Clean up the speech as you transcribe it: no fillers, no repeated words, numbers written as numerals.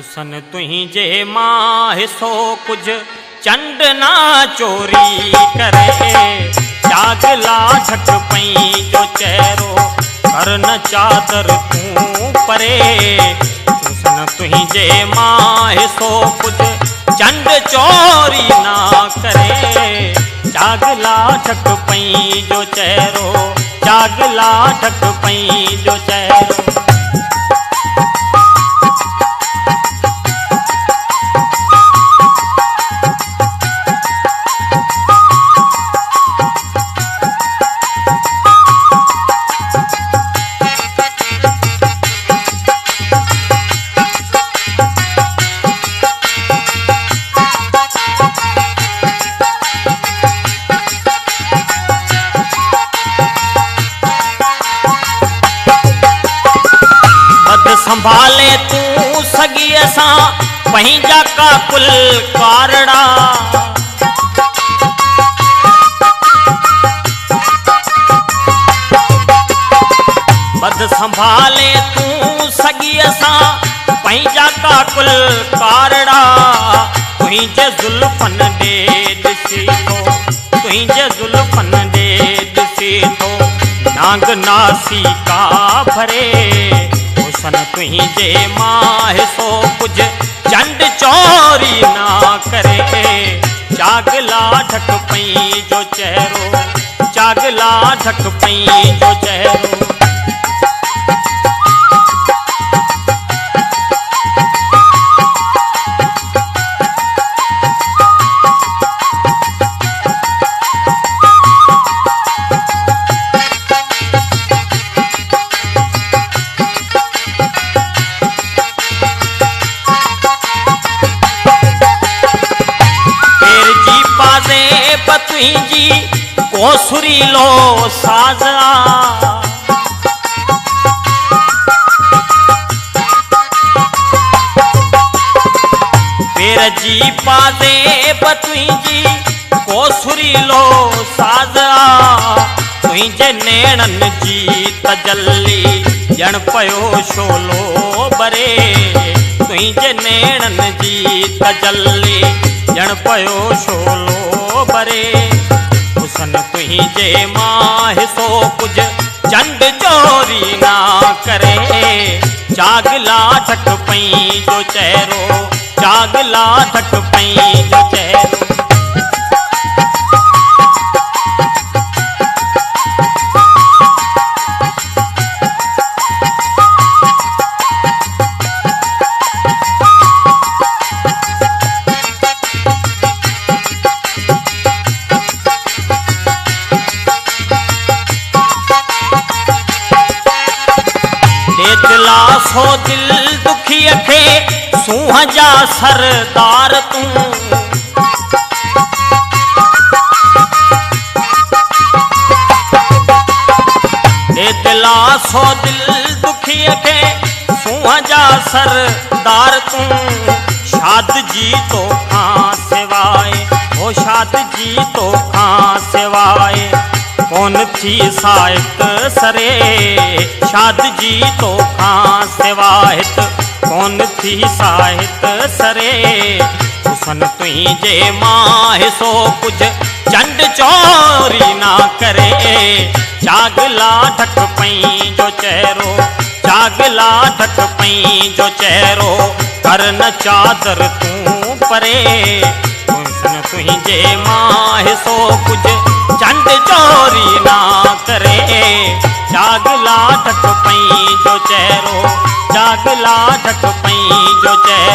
हुसन तुहिंजे मां हिसो कुछ चंड ना चोरी करे। जागला झट पई जो चेहरो कर न चादर तू परे। हुसन तुहिंजे मां हिसो कुछ चंड चोरी ना करे। जागला झट पई जो चेहरो, जागला झट पई जो चेहरो। संभाले तू सगी असां पंहिंजा का कुल कारड़ा। बद संभाले तू सगी असां पंहिंजा का कुल कारड़ा। तुहिंजे जुल्फन दे ॾिसी थो, तुहिंजे जुल्फन दे ॾिसी थो नांग नासी का भरे। हुसन तुहिंजे मां हिसो कुछ चंड चोरी ना करे। जागला झट पई जो चेहरो, जागला झट पई जो चेहरो। तुहिंजी कोसुरीलो साज़ा पेर जी पाज़े तुहिंजी कोसुरीलो साज़ा। तुहिंजे नेणन जी तजल्ली ॼण पयो शोलो बरे। तुहिंजे नेणन जी तजल्ली ॼण पयो शोलो बरे। हुसन तुहिंजे मां हिसो कुछ चंड चोरी ना करे। जागला झट पई जो चेहरो, जागला झट पई जो चेहरो। सो दिल दुखी खे सूंह जा सरदार तू। दिला सो दिल दुखी खे सूंह जा सरदार तू। शाद जी तो खां सिवाए, हो शाद जी तो खां सिवाए कौन थी साहित सरे। शाद जी तो खां सिवाहित कौन थी साहित सरे। हुसन तुहिंजे मां हिसो कुछ चंड चोरी ना करे। जागला झट पई जो चेहरो, जागला झट पई जो चेहरो कर न चादर तू परे। हुसन तुहिंजे मां हिसो कुछ चंड चोरी ना करे। जागला झट पई जो चेहरो, जागला झट पई जो चेहरो।